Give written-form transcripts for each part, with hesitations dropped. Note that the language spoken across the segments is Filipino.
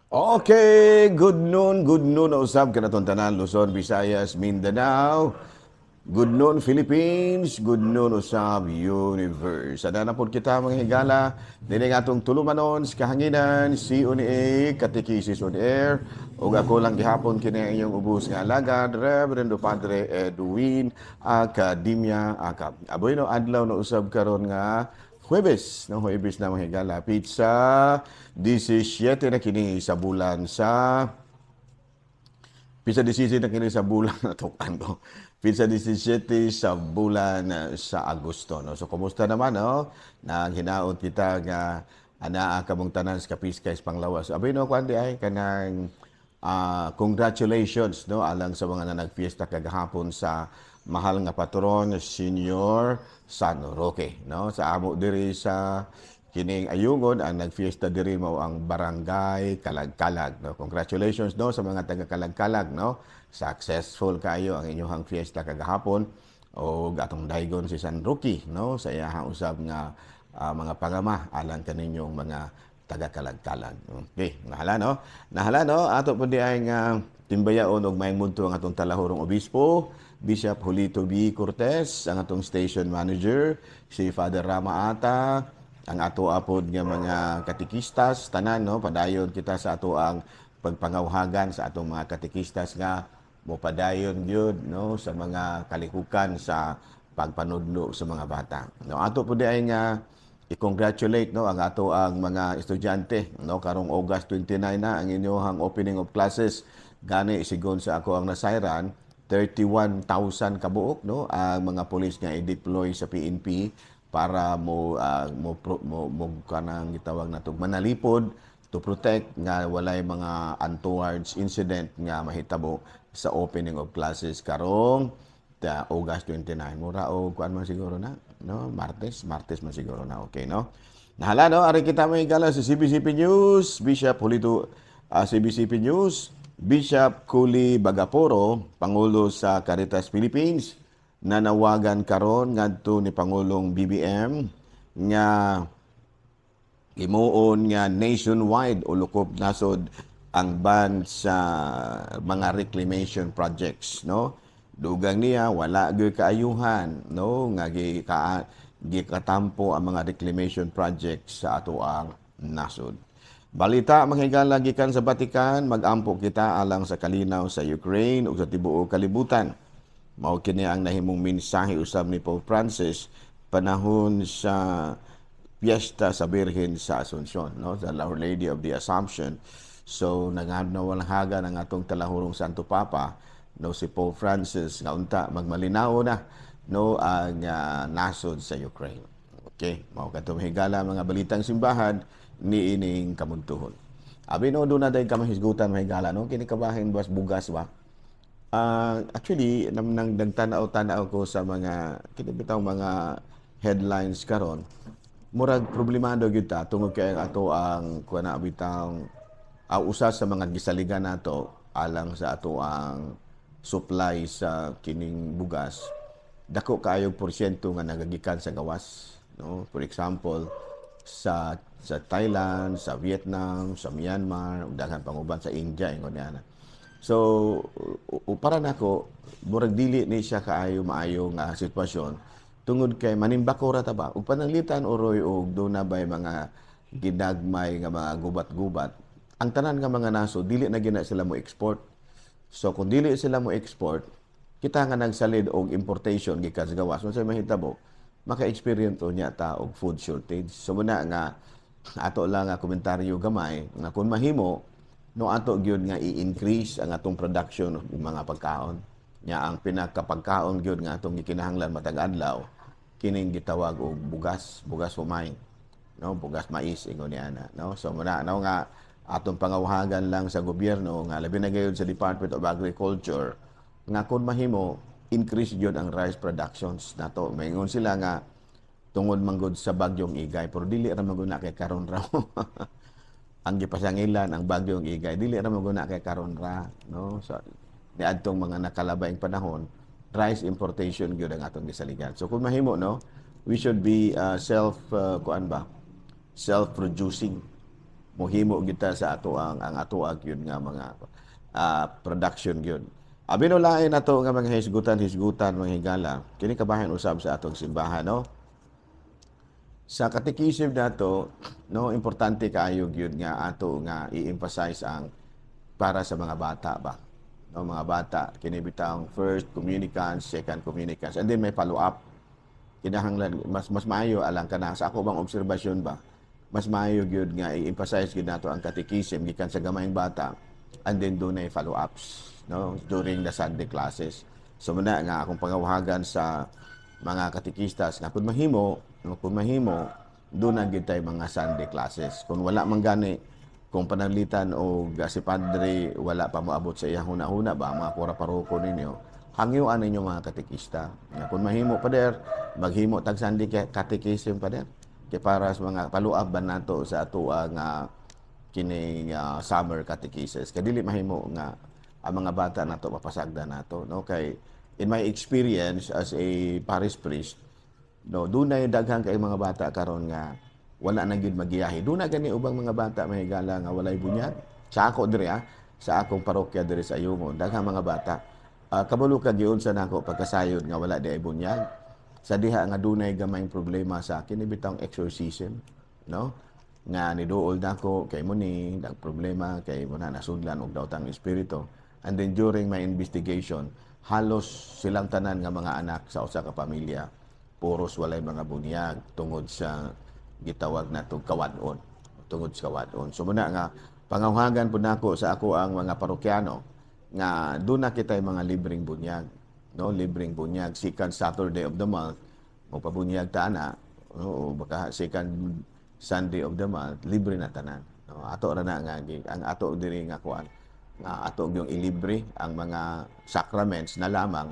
Okay, good noon usab kanatong tanan Luzon, Visayas, Mindanao. Good noon Philippines, good noon usab universe. Ada na pod kita mga higala dinhi atong tulumanon sa kahanginan CONA Catechesis on Air ug ako lang gihapon kini inyong ubos nga alagad Reverendo Padre Edwin Academia Akap. Aboy no adlaw na usab karon nga Huwebes, no? Huwebes na mga higala. Pizza, 17 na kini sa bulan sa... Pizza 17 na kini sa bulan na tukan ko. Pizza 17 sa bulan sa Agosto, no? So, kumusta naman, no? Naghinaot kita nga anaa kamong tanan sa kapiskay sa panglawas. Abay, no, kundi ay kanang congratulations, no? Alang sa mga na nagfiesta kagahapon sa mahal nga patron, Senior San Roque, no? Sa amo diri sa kining ayungon ang nagfiesta diri mao ang barangay Kalag-Kalag, no? Congratulations, no, sa mga taga Kalag-Kalag, no? Successful kayo ang inyong fiesta kagahapon o atong daygon si San Roque, no, sa iyahang usab nga mga pangama alang kaninyong mga taga Kalag-Kalag. Okay, nahala no? Nahala no? Ato po di ay nga timbayaon og maayong munto ang atong talahurong obispo, Bishop Julito B. Cortez, ang atong station manager, si Father Rama Ata, ang ato apod nga mga katikistas, tanan, no? Padayon kita sa ato ang pagpangawhagan sa atong mga katikistas nga mopadayon gyud, no, sa mga kalikukan sa pagpanudlo sa mga bata. No, ato po di ay nga i-congratulate, no, ang ato ang mga estudyante, no, karong August 29 na ang inyong opening of classes. Gani sigon sa ako ang nasayran 31,000 kabuok, no, ang mga pulis nga i-deploy sa PNP para mo kanang gitawag natong manalipod to protect nga walay mga untoward incident nga mahitabo sa opening of classes karong August 29. Mura o kuan man siguro na, no, Martes man siguro na, okay, no. Nahala, no, ari kita may gala sa CBCP News, Bishop Julito, CBCP News, Bishop Kuli Bagaporo, Pangulo sa Caritas Philippines, nanawagan karon ngadto ni Pangulong BBM nga imuon nga nationwide o lukob nasod ang ban sa mga reclamation projects, no. Dugang niya wala gyud kaayuhan, no, nga gikatampo ang mga reclamation projects sa ato ang nasod. Balita manghigala gikan sa Vatican, magampo kita alang sa kalinaw sa Ukraine ug sa tibuok kalibutan. Mao kini ang nahimong mensahe usab ni Pope Francis panahon sa Fiesta sa Birhen sa Asuncion, no, sa Our Lady of the Assumption. So nanganawalhaga ng atong talahurong Santo Papa, no, si Pope Francis nga unta magmalinaw na, no, ang nasod sa Ukraine. Okay, mao kadtong higala mga balitang simbahan ni ining kamuntuhon. Abi no do na day kamahisgutan mahigala, no, kini kabahin bas bugas ba. Actually nang nagtanaw-tanaw ko sa mga kinibitaw mga headlines karon, murag problemado gyud ta tungod kay ato ang kuana bitang usa sa mga gisaligan nato alang sa ato ang supply sa kining bugas. Dako kaayo porsyento nga nagagikan sa gawas, no? For example, sa Thailand, sa Vietnam, sa Myanmar, daghan panguban sa India ingon niya. So para nako murag dili ni siya kaayo maayo nga sitwasyon tungod kay manimbako ra ta ba ug pananglitan oroy og do na bay mga ginagmay nga mga gubat-gubat. Ang tanan nga mga naso dili na gina sila mo export. So kung dili sila mo export, kita nga nagsalid og importation gikan sa gawas unsay mahitabo, maka-experience niya ta og food shortage. So muna nga ato lang nga komentaryo gamay nga kung mahimo no ato gyud nga i-increase ang atong production ng mga pagkaon. Nya ang pinakapagkaon gyud nga atong gikinahanglan matag adlaw kining gitawag og bugas humay, no, bugas mais ingon niya na, no. So muna no nga atong pangawhagan lang sa gobyerno nga labi na gayud sa Department of Agriculture nga kung mahimo increase gyud ang rice productions nato. Maingon sila nga tungod manggod sa bagyong Igay pero dili ra maguna kay karon raw. Ang gipasangilan ang bagyong Igay dili ra maguna kay karon ra, no. So niadtong mga nakalabayng panahon rice importation gyud ang atong gisaligan. So kung mahimo, no, we should be self-producing, mohimo kita sa ato ang ato yun nga mga production yun. Abi no lain nato nga mga hisgutan mga higala. Kini kabahin usab sa atong simbahan no. Sa katekism nato no importante kaayo gyud nga ato nga i-emphasize ang para sa mga bata ba. No, mga bata kini bitang first communicants, second communicants, and then may follow up. Kinahanglan mas maayo alang kana sa ako bang obserbasyon ba. Mas maayo gyud nga i-emphasize gyud nato ang katekism gikan sa gamayng bata, and then dunay follow ups no during the Sunday classes. So muna nga akong pangawahagan sa mga katekistas nga kung mahimo doon na gyud tay mga Sunday classes. Kung wala man gani, kung panalitan o si padre wala pa moabot sa iyang huna-huna ba mga pura paroko ninyo, hangyoan ninyo mga katekista. Nga kung mahimo pader, maghimo tag Sunday catechism pader. Kay para sa mga follow-up ba nato sa ato nga kini summer catechesis. Kay dili mahimo nga ang mga bata nato mapasagda nato no kay in my experience as a parish priest no dunay daghang kay mga bata karon nga wala na gyud magiyahi. Duna gani ubang mga bata mahigala nga walay bunyag. Sa ako diri sa akong parokya diri sa Ayungon, daghang mga bata kabalo ka giun sa nako pagkasayod nga wala di ay bunyag. Sa diha nga dunay gamayng problema sa akin ibitang exorcism no nga niduol nako kay mo ni nag problema kay mo na nasudlan og daotang espiritu. And then during my investigation, halos silang tanan nga mga anak sa usa ka pamilya puros walay mga bunyag tungod sa gitawag nato kawadon. Tungod sa kawadon. So muna nga pangawagan pud nako sa ako ang mga parokyano nga doon na kitay mga libreng bunyag. No, libreng bunyag second Saturday of the month mo pabunyag ta ana no baka second Sunday of the month libre na tanan. No, ato ra na nga ang ato diri nga kuan nga ato yung ilibre ang mga sacraments na lamang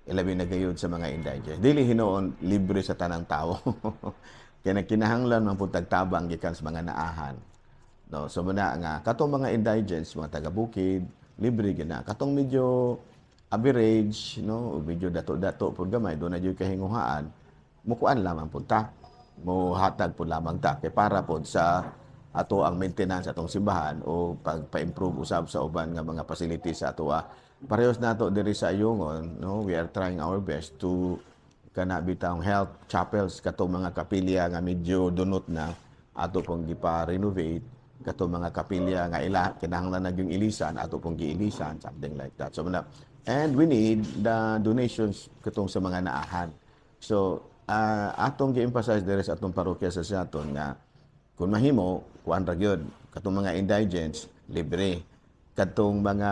ilabi na gayud sa mga indigents. Dili hinoon libre sa tanang tao. Kaya kinahanglan man pud tagtabang gikan sa mga naahan. No, so muna nga katong mga indigents, mga taga-bukid, libre gina. Katong medyo average, no, medyo dato-dato pud gamay, do na jud kahinguhaan, mukuan lamang pud ta. Mo hatag pud lamang ta kay para pud sa ato ang maintenance atong simbahan o pagpa-improve usab sa uban nga mga facilities sa ato. Parehas nato diri sa Ayungon, no, we are trying our best to kana bitang health chapels katong mga kapilya nga medyo dunot na ato pong gipa-renovate, katong mga kapilya nga kinahanglan na gyung ilisan ato pong giilisan, something like that. So and we need the donations katong sa mga naahan. So atong gi-emphasize diri sa atong parokya sa Saton nga kung mahimo kuan ra gyud katong mga indigents libre, katong mga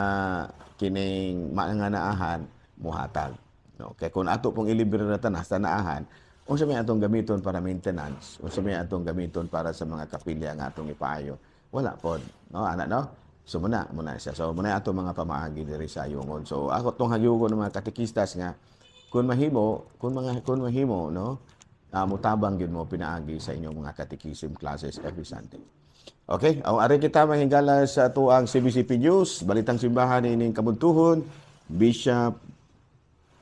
kining mga naahan muhatag. No, kay kung ato pong ilibre na tanas sa naahan, unsa may atong gamiton para maintenance, unsa may atong gamiton para sa mga kapilya nga atong ipaayo, wala pod. No, ana no. So muna siya. So muna ato mga pamaagi diri sa Ayungon. So ako tong hayugon ng mga katekistas nga kung mahimo no, mutabang gyud mo pinaagi sa inyong mga catechism classes every Sunday. Okay, ari kita mahingala sa ato ang CBCP News, balitang simbahan ining kabuntuhon, Bishop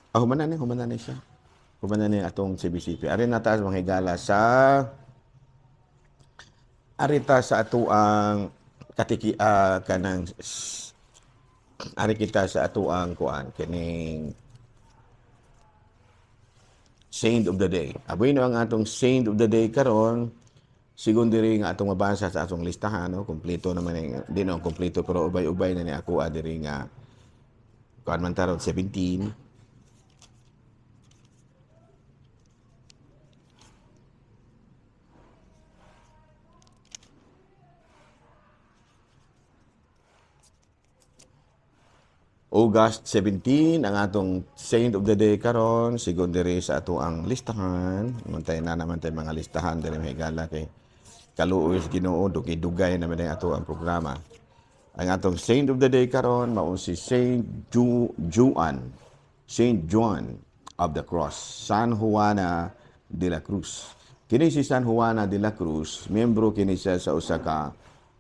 humanan ni siya. Humanan ni atong CBCP. Ari na ta mahigala sa arita sa ato ang kanang ari kita sa ato ang kuan kining Saint of the Day. Bueno ang atong Saint of the Day karon sigon diri nga atong mabasa sa atong listahan no, kompleto naman di no kompleto pero ubay-ubay na ni ako diri nga kuan man taron 17. August 17 ang atong Saint of the Day karon sigon diri sa ato ang listahan. Mantay na naman tay mga listahan diri mahigala kay kaluoy Ginoo dugay naman ang ato ang programa. Ang atong Saint of the Day karon mao si Saint John of the Cross, San Juana de la Cruz. Kini si San Juana de la Cruz, miyembro kini siya sa usa ka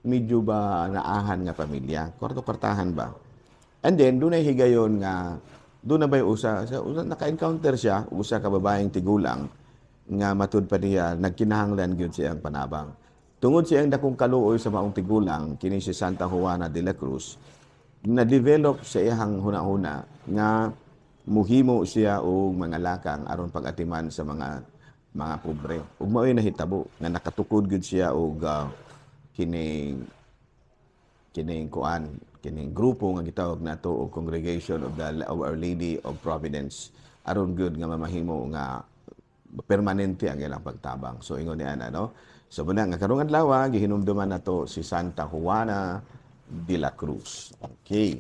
medyo ba naahan nga pamilya, kwarto-kwartahan ba. And then, doon ay higayon nga, doon na ba yung naka-encounter siya, usa ka babaeng tigulang, nga matud pa niya, nagkinahanglan yun siyang panabang. Tungod siyang dakong kaluoy sa maong tigulang kini si Santa Juana de la Cruz, na-develop sa iyang hunahuna nga muhimo siya og mga lakang aron pag-atiman sa mga pobre. Ug mao'y nahitabo nga nakatukod gid siya og kining kining grupo nga gitawag nato og Congregation of Our Lady of Providence aron gyud nga mamahimo nga permanente ang ilang pagtabang. So ingon niya ano. So muna nga karong adlaw gihinumduman nato si Santa Juana de la Cruz. Okay.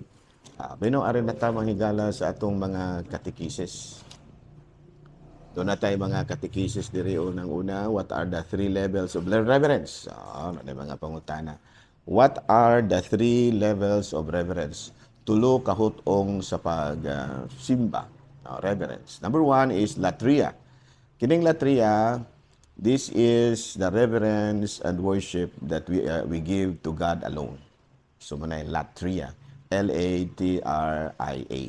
Bino arin na ta manghigala sa atong mga katekisis. Doon na tayo mga katekisis diri unang una. What are the 3 levels of reverence? Ano mga pangutana. What are the 3 levels of reverence? Tulo kahutong sa pag-simba. Reverence. Number 1 is latria. Kining latria, this is the reverence and worship that we give to God alone. So manay latria, L-A-T-R-I-A.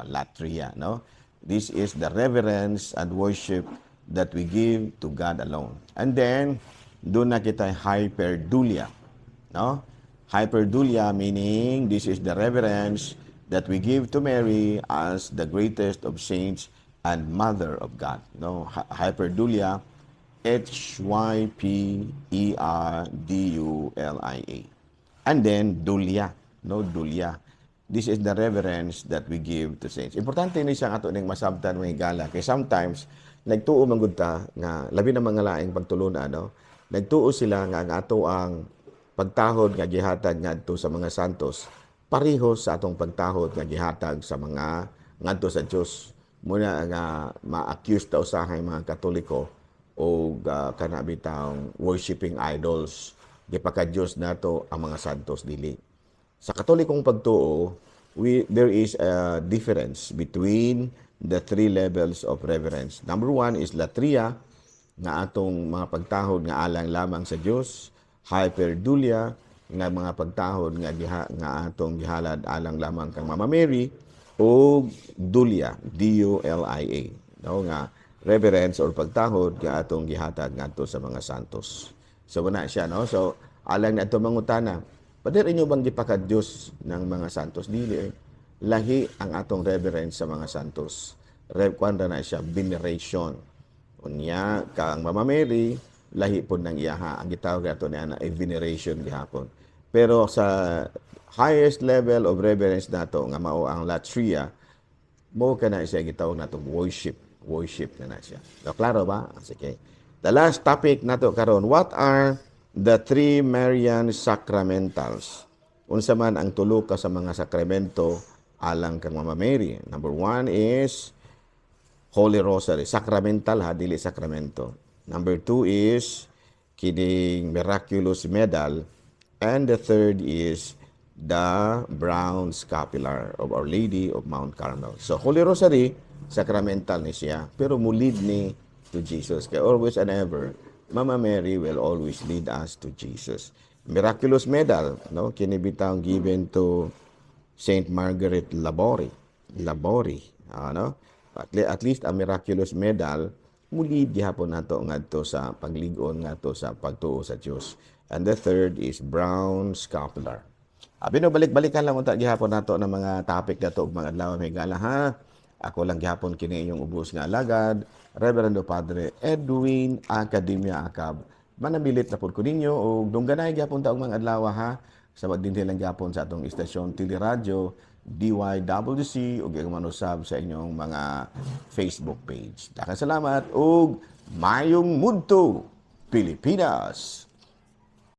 Latria, no? This is the reverence and worship that we give to God alone. And then doon na kita hyperdulia, no? Hyperdulia meaning this is the reverence that we give to Mary as the greatest of saints and Mother of God. No, hyperdulia, Hyperdulia. And then dulia, no, dulia. This is the reverence that we give to saints. Importante ni siyang ato ning masabtan mga gala kay sometimes nagtuo man gud ta nga labi na mga laing pagtulon ano, nagtuo sila nga ang ato ang pagtahod nga gihatag ngadto sa mga santos pareho sa atong pagtahod nga gihatag sa mga ngadto sa Dios. Muna nga ma-accuse ta usahay mga Katoliko o kanabitang worshiping idols gipaka-Dios nato ang mga santos dili. Sa Katolikong pagtuo, there is a difference between the 3 levels of reverence. Number 1 is latria, nga atong mga pagtahod nga alang lamang sa Dios. Hyperdulia, nga mga pagtahod nga atong gihalad alang lamang kang Mama Mary. O dulia, D-U-L-I-A, no, nga reverence or pagtahod nga atong gihatag ngadto sa mga santos. So wala siya, no? So alang na ito mangutana, pader inyo bang gipaka-Dios ng mga santos? Dili. Lahi ang atong reverence sa mga santos. Kwanda na siya veneration. Unya kang Mama Mary, lahi po ng iyaha. Ang gitawag nato niya na veneration gihapon. Pero sa highest level of reverence nato nga mao ang latria, mo kana siya gitawag nato worship na siya. So, klaro ba? Sige. The last topic nato karon, what are the 3 Marian sacramentals? Unsa man ang tulo ka sa mga sakramento alang kang Mama Mary? Number 1 is Holy Rosary, sacramental ha, dili sakramento. Number 2 is kining miraculous medal, and the third is the brown scapular of Our Lady of Mount Carmel. So, Holy Rosary, sacramental ni siya, pero mulid ni to Jesus. Kaya always and ever, Mama Mary will always lead us to Jesus. Miraculous medal, no? Kinibitang given to Saint Margaret Labori. Ano? At least a miraculous medal, mulid gihapon nato ngadto sa pagligon ngadto sa pagtuo sa Dios. And the third is brown scapular. Balik-balikan lang unta gihapon nato ng mga topic nato ug mga adlaw may gala ha. Ako lang gihapon kini inyong ubos nga alagad, Reverendo Padre Edwin Academia Acab. Manamilit na pud ko ninyo ug dungganay gihapon ta og mga adlaw ha. Sa dinhi lang gihapon sa atong istasyon Teleradyo DYWC ug manusab sa inyong mga Facebook page. Daghang salamat ug mayong mudto Pilipinas.